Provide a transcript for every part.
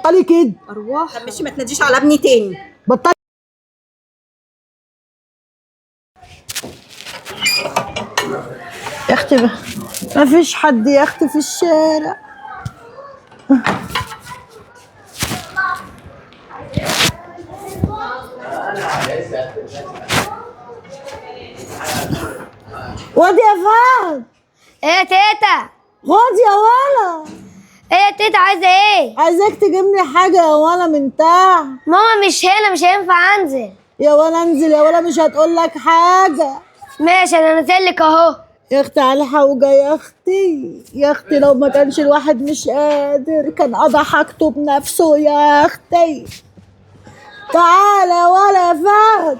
بطلي كده. ارواح. طب ماشي ما تناديش على ابني تاني. بطلي. يا اختي ما فيش حد يا اختي في الشارع. واد يا فهد. ايه يا تيتا؟ خد يا ولا. ايه يا تيتا عايزه ايه؟ عايزاك تجيب لي حاجه يا ولا من تحت. ماما مش هنا، مش هينفع انزل. يا ولا انزل يا ولا، مش هتقول لك حاجه. ماشي انا نازل لك اهو. يا اختي على حوجه يا اختي، يا اختي لو ما كانش الواحد مش قادر كان قضى حاجته بنفسه يا اختي. تعالى ولا فهد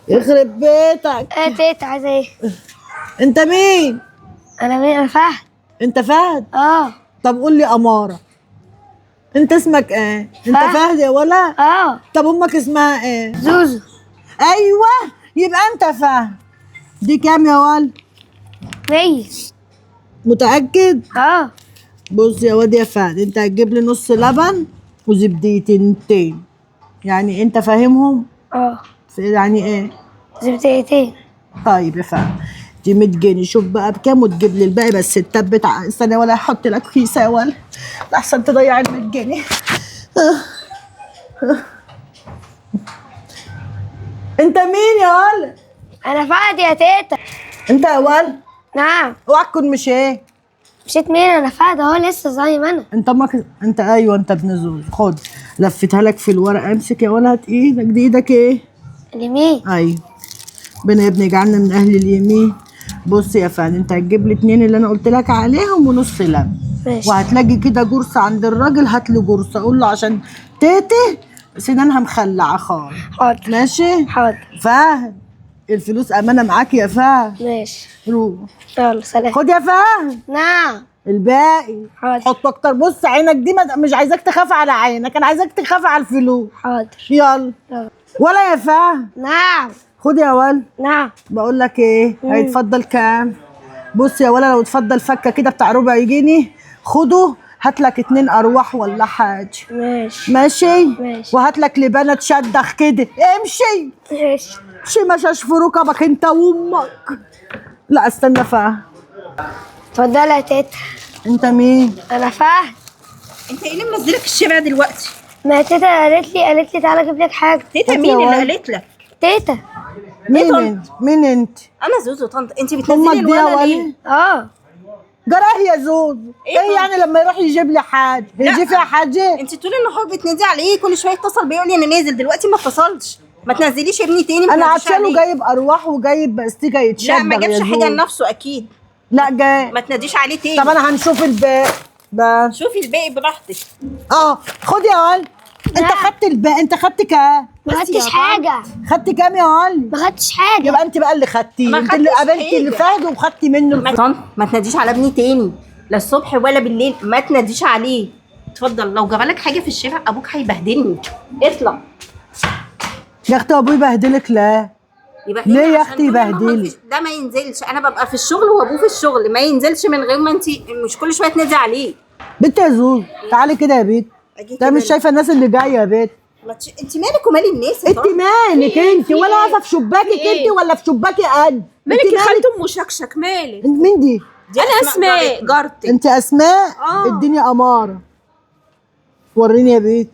يخرب بيتك. ايه يا تيتا عايزه ايه؟ انت مين؟ انا مين؟ انا فهد. انت فهد؟ اه. طب قول لي اماره، انت اسمك ايه؟ انت فهد. فهد يا ولا؟ اه. طب امك اسمها ايه؟ زوزو. ايوه يبقى انت فهد. دي كام يا ولا؟ 100. متاكد؟ اه. بص يا واد يا فهد، انت هتجيب لي نص لبن وزبديتين. يعني انت فاهمهم؟ اه. يعني ايه؟ زبدتين. طيب يا فهد، دي 100 جنيه. شوف بقى بكام وتجيب لي الباقي. بس التاب بتاع استنى ولا احط لك كيسه يا ولا احسن تضيع ال 100 جنيه. انت مين يا ولا؟ انا فهد يا تيتا. انت يا ولا؟ نعم. اوعى تكون مش ايه؟ مشيت مين؟ انا فهد اهو لسه زي ما انا. انت امك انت. ايوه انت ابن زوز. خد لفتها لك في الورقه. امسك يا ولا، هات ايدك. دي ايدك ايه؟ اليمين. ايوه ربنا يا ابني يجعلنا من اهل اليمين. بص يا فهد، انت هتجيب لي 2 اللي انا قلت لك عليهم ونص لبن. ماشي. وهتلاقي كده جرصه عند الراجل، هات له جرصه. قول له عشان تيتي سنانها مخلعه خالص. حاضر. ماشي. حاضر. فهد الفلوس امانه معاك يا فهد. ماشي. روح. يلا سلام. خد يا فهد نعم. الباقي. حاضر. حط اكتر. بص عينك دي مش عايزاك تخاف على عينك، انا عايزاك تخاف على الفلوس. حاضر. يلا. يلا. ولا يا فهد. نعم. خد يا ولد. نعم. بقول لك ايه، هيتفضل كام؟ بص يا ولا، لو اتفضل فكه كده بتاع ربع جنيه خده. هات لك 2 ارواح ولا حاجه. ماشي. ماشي. ماشي. وهات لك لبانه تشدخ كده. امشي. ماشي. امشي مشاش في ركبك انت وامك. لا استنى فهد. اتفضلي يا تيتا. انت مين؟ انا فهد. انت ايه اللي منزلك الشارع دلوقتي؟ ما تيتا قالت لي تعالى اجيب لك حاجه. تيتا هات مين يا اللي ولد. قالت لك؟ تيتا. مين طنط؟ انت؟ مين انت؟ انا زوزو طنط. انت امك بتنزلي دي يا الولد ليه؟ ولد؟ اه. جراه يا زوز. ايه ايه يعني لما يروح يجيب لي حاجه لا. يجي فيها حاجه؟ انت طول النهار بتنادي عليه، كل شويه يتصل بيقول لي انا نازل دلوقتي، ما اتصلش. ما تنزليش ابني تاني. ما انا تناديش عطشان عليه. جايب ارواح وجايب باستيكه يتشبع. لا ما جابش حاجه لنفسه اكيد. لا جاي. ما تناديش عليه تاني. طب انا هنشوف الباقي بقى. شوفي الباقي براحتك. خد يا ولد. انت لا. خدت الباقي. انت خدت كام؟ ما خدتش حاجه. خدت كام يا ولد؟ ما خدتش حاجه. يبقى انت بقى اللي خدتيه. ما انت اللي خدتش قابلتي اللي حاجة. فهد وخدتي منه ما طنط ما تناديش على ابني تاني، لا الصبح ولا بالليل. ما تناديش عليه. اتفضل. لو جرالك حاجه في الشارع ابوك هيبهدلني. اطلع. يا اختي ابوي يبهدلك؟ لا. يبهدلني ليه يا عشان اختي طول النهار يبهدلك؟ ده ما ينزلش. انا ببقى في الشغل وابوه في الشغل، ما ينزلش من غير ما انت مش كل شويه تنادي عليه. بنت يا زوز تعالي كده يا بيت. أجي انت كده مش ليه؟ شايفه الناس اللي جايه يا بيت؟ انت مالك ومال الناس يا انت طنط؟ مالك انت؟ ولا واقفه في شباكك ايه؟ انت ولا في شباكي قد؟ مالك انت يا خالة ام شكشك؟ مالك؟ انت مين دي؟ دي انا اسماء جارتك. انت اسماء؟ اه. الدنيا اماره. وريني يا بيت.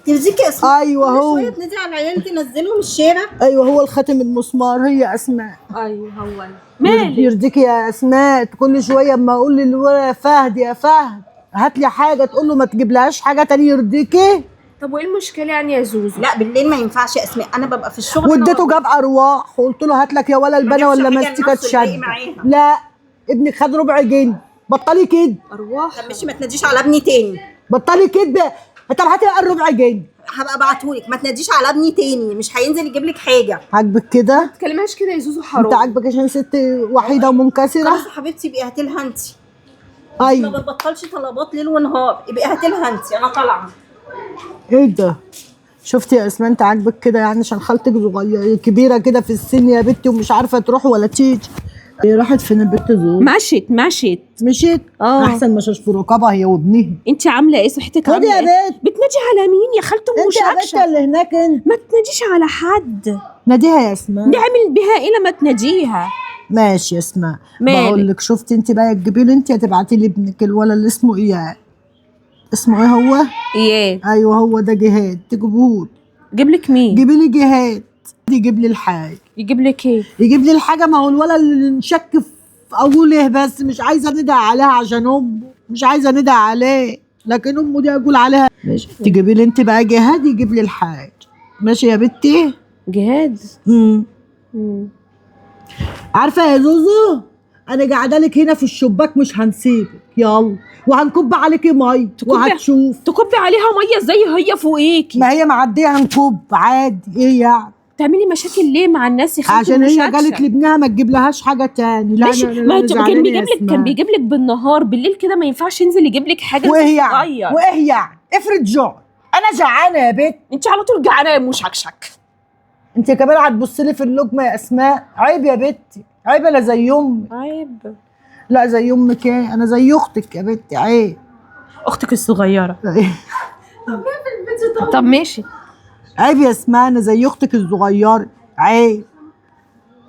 ترزيكي اسماء. ايوه كل هو. شويه تنادي على العيال تنزلهم الشارع. ايوه هو الخاتم المسمار. هي اسماء. ايوه هو أنا. مالك؟ يرضيكي يا اسماء كل شويه اما اقول للولد يا فهد يا فهد هات لي حاجه تقول له ما تجيبلهاش حاجه تاني؟ يرضيكي؟ طب وايه المشكله يعني يا زوزو؟ لا بالليل ما ينفعش يا اسماء، انا ببقى في الشغل. واديته جاب ارواح وقلت له هات لك يا ولا البنا جابش ولا حاجة مستكه لنفسه الباقي تشد. معاها. لا ابنك خد ربع جنيه. بطلي كده. ارواح. طب ماشي ما تناديش على ابني تاني. بطلي كده. طب هاتي بقى الربع جنيه. هبقى ابعتهولك. ما تناديش على ابني تاني، مش هينزل يجيب لك حاجه. عاجبك كده؟ ما تكلمهاش كده يا زوزو حرام. انت عاجبك عشان ست وحيده ومنكسره؟ خلاص يا حبيبتي يبقى هاتي لها انت. ما ايوه. بتبطلش طلبات ليل ونهار. يبقى هاتي لها انت، انا طالعه. ايه ده؟ شفتي يا اسماء انت عاجبك كده يعني عشان خالتك صغيره كبيره كده في السن يا بنتي ومش عارفه تروح ولا تيجي. هي راحت فين البت زوز؟ مشت مشيت؟ احسن مشاش في رقابها هي وابنها. انت عامله ايه؟ صحتك خدي عامله يا ايه؟ بنت. بتنادي على مين يا خالته؟ انت يا بنت مشكشه، اللي هناك انت. ما تناديش على حد. ناديها يا اسماء. نعمل بها ايه لما تناديها؟ ماشي يا اسماء. مالك؟ بقول لك شفتي انت بقى تجيبي لي انت، هتبعتي لي ابنك الولد اللي اسمه ايه؟ اسمه ايه هو؟ ايه؟ ايوه هو ده جهاد، تجيبهولي. جيب لك مين؟ جيبي لي جهاد يجيب لي الحاجه. يجيب لك ايه؟ يجيب لي الحاجه، ما هو الولد اللي نشك في اقول ايه، بس مش عايزه ندعي عليها عشان امه، مش عايزه ندعي عليه، لكن امه دي اقول عليها. ماشي تجيبي لي انت بقى جهاد يجيب لي الحاجه. ماشي يا بنتي. جهاد. عارفه يا زوزو، انا قاعده لك هنا في الشباك مش هنسيبك، يلا وهنكب عليكي ميه وهتشوف. تكبي عليها ميه زي هي فوقيكي؟ ما هي معديه هنكب عادي، ايه يعني؟ تعملي مشاكل ليه مع الناس يا خالته؟ عشان هي المشاكشة؟ قالت لابنها ما تجيب لهاش حاجه تاني. لا ماشي، لا ما لا هو كان بيجيب لك، كان بيجيب لك بالنهار، بالليل كده ما ينفعش ينزل يجيب لك حاجه. وايه يعني؟ صغير. وايه يعني؟ افرض جوع، انا جعانه يا بنت. انت على طول جعانه يا مشكشك. انت كمان هتبص لي في اللقمه يا اسماء؟ عيب يا بنتي، عيب. انا زي امي. عيب. لا زي امك ايه، انا زي اختك يا بنتي، عيب. اختك الصغيره. طب ماشي. عيب يا اسماء، انا زي اختك الصغيره، عيب.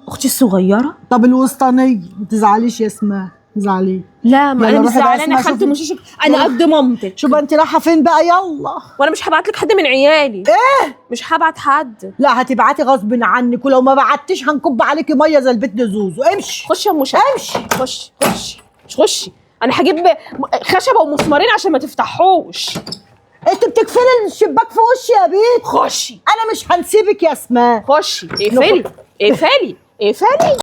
اختي الصغيره؟ طب الوسطانيه ما تزعليش يا اسماء، ما تزعليش. لا ما يلا انا مش روحي بقى زعلانه اسمع، يا خالته، شوفي. مش انا قد مامتك. شوف انت رايحه فين بقى، يلا. وانا مش هبعت لك حد من عيالي. ايه؟ مش هبعت حد. لا هتبعتي غصب عنك، ولو ما بعتيش هنكب عليكي ميه زي البت زوزو. امشي خشي يا مشكشك. امشي. خشي. انا هجيب خشبه ومسمارين عشان ما تفتحوش. انت بتقفلي الشباك في وشي يا بيت. خشي. انا مش هنسيبك يا اسماء. خشي. اقفلي.